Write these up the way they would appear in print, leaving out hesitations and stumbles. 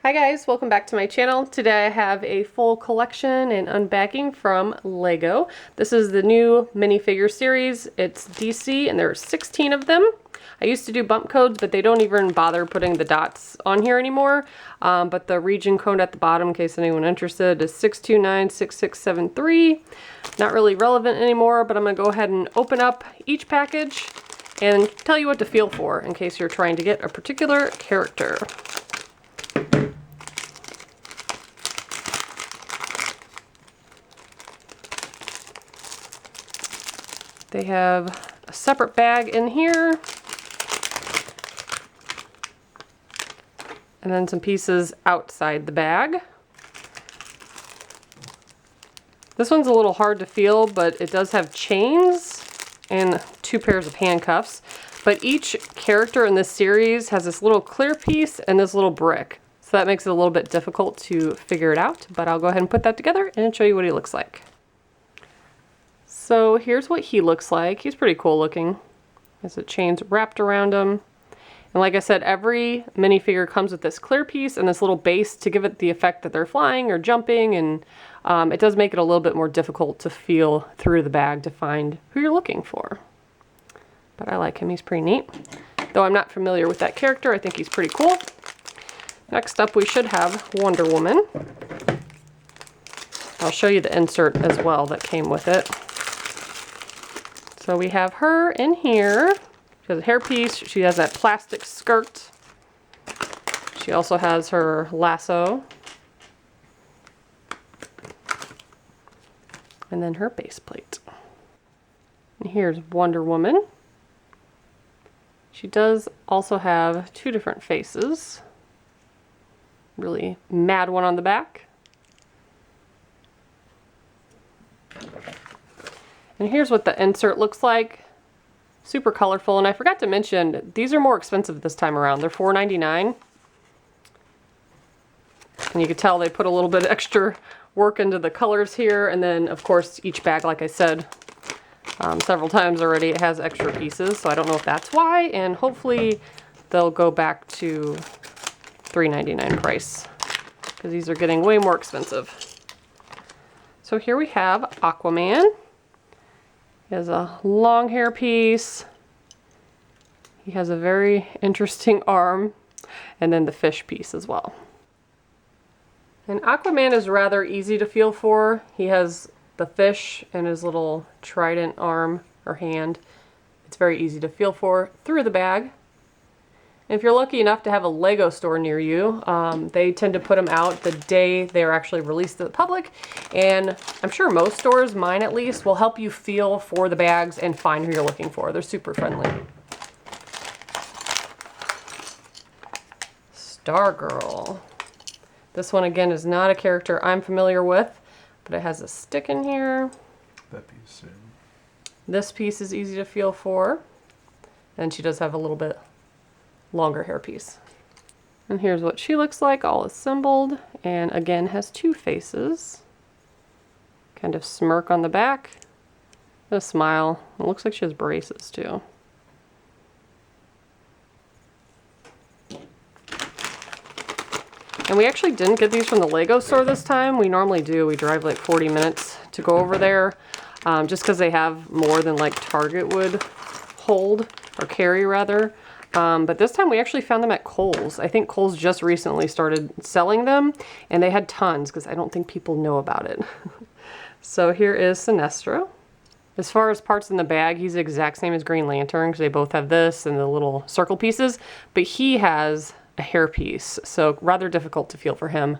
Hi guys, welcome back to my channel. Today I have a full collection and unpacking from Lego. This is the new minifigure series. It's DC and there are 16 of them. I used to do bump codes, but they don't even bother putting the dots on here anymore. But the region code at the bottom, in case anyone interested, is 6296673. Not really relevant anymore, but I'm gonna go ahead and open up each package and tell you what to feel for in case you're trying to get a particular character. They have a separate bag in here, and then some pieces outside the bag. This one's a little hard to feel, but it does have chains and 2 pairs of handcuffs. But each character in this series has this little clear piece and this little brick. So that makes it a little bit difficult to figure it out, but I'll go ahead and put that together and show you what he looks like. So here's what he looks like. He's pretty cool looking. Has the chains wrapped around him. And like I said, every minifigure comes with this clear piece and this little base to give it the effect that they're flying or jumping, and it does make it a little bit more difficult to feel through the bag to find who you're looking for. But I like him, he's pretty neat. Though I'm not familiar with that character, I think he's pretty cool. Next up we should have Wonder Woman. I'll show you the insert as well that came with it. So we have her in here. She has a hairpiece. She has that plastic skirt. She also has her lasso. And then her base plate. And here's Wonder Woman. She does also have 2 different faces. Really mad one on the back. And here's what the insert looks like. Super colorful, and I forgot to mention, these are more expensive this time around. They're $4.99. And you can tell they put a little bit of extra work into the colors here, and then of course each bag, like I said several times already, it has extra pieces, so I don't know if that's why, and hopefully they'll go back to $3.99 price, because these are getting way more expensive. So here we have AQUAMAN. He has a long hair piece. He has a very interesting arm, and then the fish piece as well. And AQUAMAN is rather easy to feel for. He has the fish and his little trident arm or hand. It's very easy to feel for through the bag. And if you're lucky enough to have a Lego store near you, they tend to put them out the day they are actually released to the public. And I'm sure most stores, mine at least, will help you feel for the bags and find who you're looking for. They're super friendly. Stargirl. This one again is not a character I'm familiar with, but it has a stick in here. That piece too. This piece is easy to feel for. And she does have a little bit longer hairpiece. And here's what she looks like, all assembled, and again has 2 faces. Kind of smirk on the back, and a smile. It looks like she has braces too. And we actually didn't get these from the Lego store this time. We normally do. We drive like 40 minutes to go over there, just because they have more than like Target would hold, or carry rather. But this time we actually found them at Kohl's. I think Kohl's just recently started selling them, and they had tons because I don't think people know about it. So here is Sinestro. As far as parts in the bag, he's the exact same as Green Lantern because they both have this and the little circle pieces, but he has a hairpiece, so rather difficult to feel for him.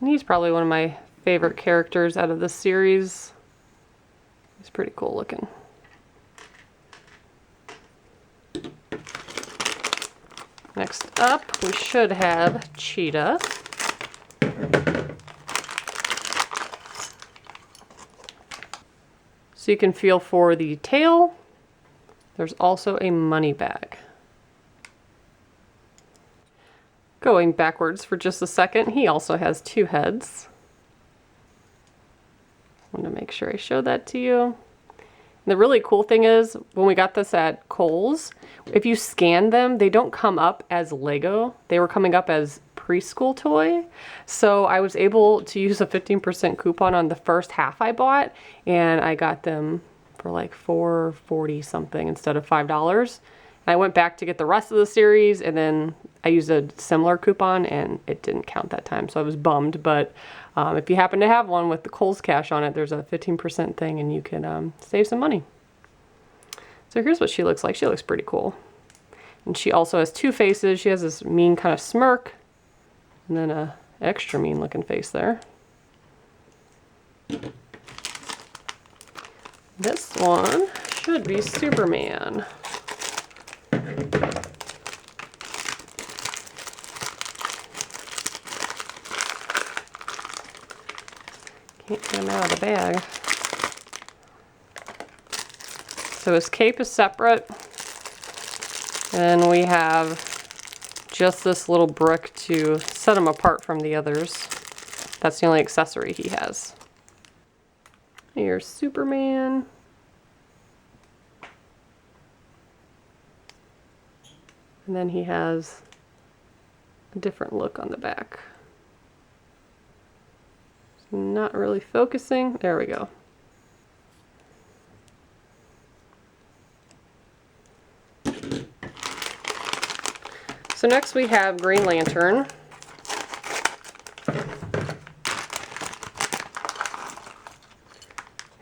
And he's probably one of my favorite characters out of this series. He's pretty cool looking. Next up, we should have Cheetah. So you can feel for the tail. There's also a money bag. Going backwards for just a second, he also has 2 heads. I want to make sure I show that to you. The really cool thing is, when we got this at Kohl's, if you scan them, they don't come up as Lego. They were coming up as preschool toy. So I was able to use a 15% coupon on the first half I bought, and I got them for like $4.40 something instead of $5. I went back to get the rest of the series, and then I used a similar coupon and it didn't count that time, so I was bummed. But if you happen to have one with the Kohl's cash on it, there's a 15% thing and you can save some money. So here's what she looks like. She looks pretty cool. And she also has two faces. She has this mean kind of smirk and then a extra mean looking face there. This one should be Superman. Can't get him out of the bag. So his cape is separate. And we have just this little brick to set him apart from the others. That's the only accessory he has. Here's Superman. And then he has a different look on the back. Not really focusing. There we go. So next we have Green Lantern.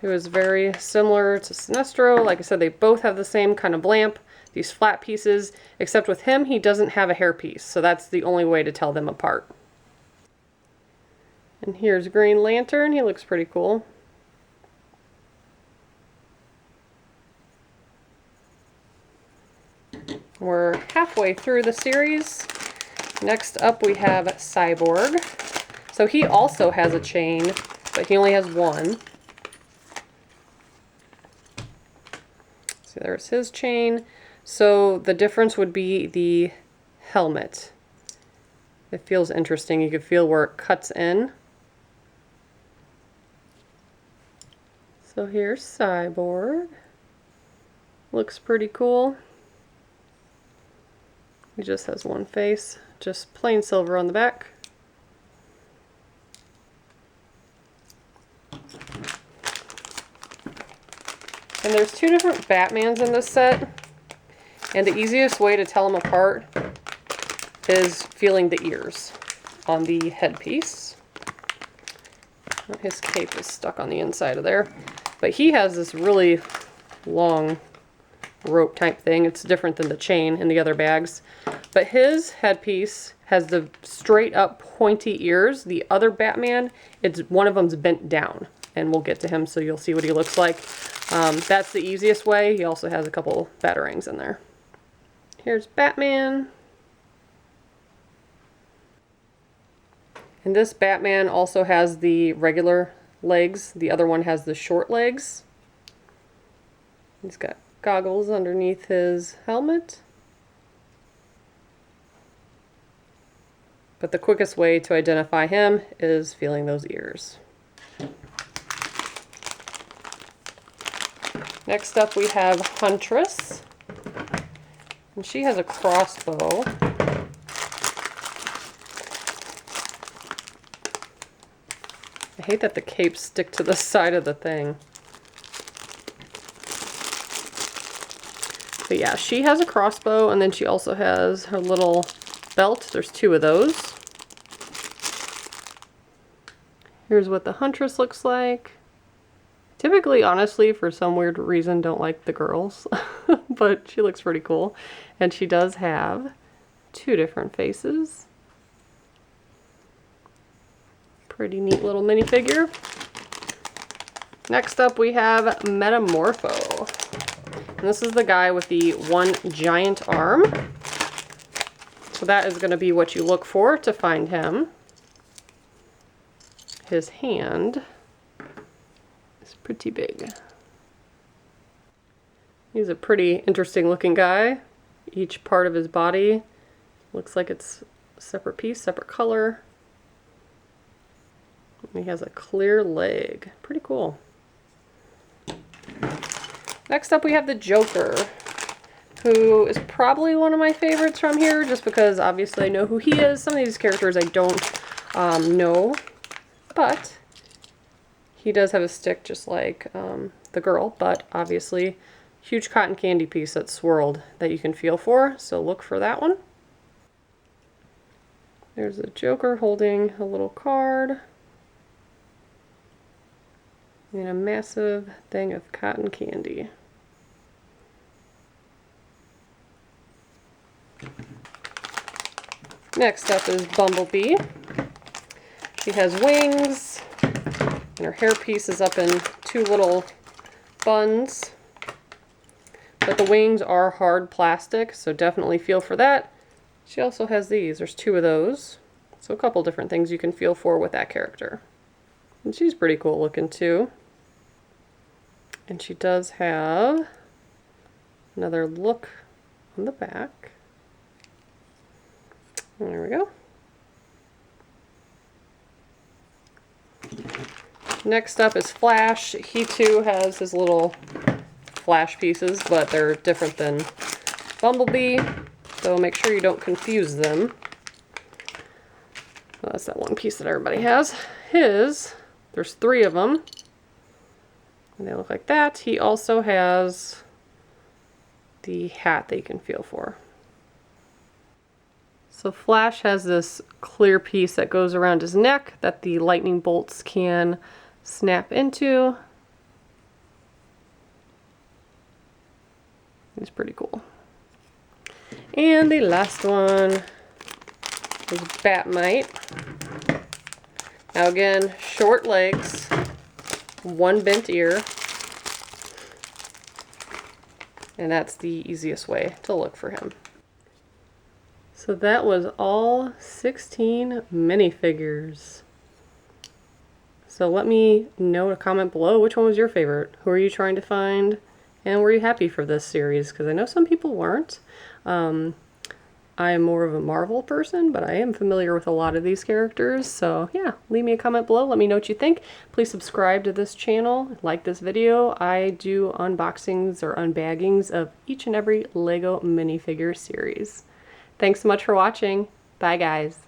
Who is very similar to Sinestro. Like I said, they both have the same kind of lamp, these flat pieces, except with him, he doesn't have a hairpiece. So that's the only way to tell them apart. And here's Green Lantern. He looks pretty cool. We're halfway through the series. Next up we have Cyborg. So he also has a chain, but he only has one. So there's his chain. So the difference would be the helmet. It feels interesting. You can feel where it cuts in. So here's Cyborg. Looks pretty cool. He just has one face, just plain silver on the back. And there's two different Batmans in this set, and the easiest way to tell them apart is feeling the ears on the headpiece. His cape is stuck on the inside of there, but he has this really long rope type thing. It's different than the chain in the other bags, but his headpiece has the straight up pointy ears. The other Batman, one of them's bent down, and we'll get to him so you'll see what he looks like. That's the easiest way. He also has a couple batarangs in there. Here's Batman. And this Batman also has the regular legs. The other one has the short legs. He's got goggles underneath his helmet. But the quickest way to identify him is feeling those ears. Next up we have Huntress. And she has a crossbow. I hate that the capes stick to the side of the thing. But yeah, she has a crossbow, and then she also has her little belt. There's two of those. Here's what the Huntress looks like. Typically, honestly, for some weird reason, don't like the girls. But she looks pretty cool. And she does have two different faces. Pretty neat little minifigure. Next up we have Metamorpho. And this is the guy with the one giant arm. So that is going to be what you look for to find him. His hand is pretty big. He's a pretty interesting looking guy. Each part of his body looks like it's a separate piece, separate color. He has a clear leg. Pretty cool. Next up we have the Joker, who is probably one of my favorites from here, just because obviously I know who he is. Some of these characters I don't know, but he does have a stick just like the girl, but obviously huge cotton candy piece that's swirled that you can feel for, so look for that one. There's the Joker holding a little card and a massive thing of cotton candy. Next up is Bumblebee. She has wings, and her hairpiece is up in two little buns. But the wings are hard plastic, so definitely feel for that. She also has these. There's two of those. So a couple different things you can feel for with that character. And she's pretty cool looking too. And she does have another look on the back. There we go. Next up is Flash. He too has his little Flash pieces, but they're different than Bumblebee, so make sure you don't confuse them. Well, that's that one piece that everybody has. There's three of them, and they look like that. He also has the hat that you can feel for. So Flash has this clear piece that goes around his neck that the lightning bolts can snap into. It's pretty cool. And the last one is BAT-MITE. Now again, short legs, one bent ear, and that's the easiest way to look for him. So that was all 16 minifigures. So let me know in a comment below which one was your favorite. Who are you trying to find? And were you happy for this series? Because I know some people weren't. I am more of a Marvel person, but I am familiar with a lot of these characters. So yeah, leave me a comment below. Let me know what you think. Please subscribe to this channel. Like this video. I do unboxings or unbaggings of each and every LEGO minifigure series. Thanks so much for watching. Bye guys.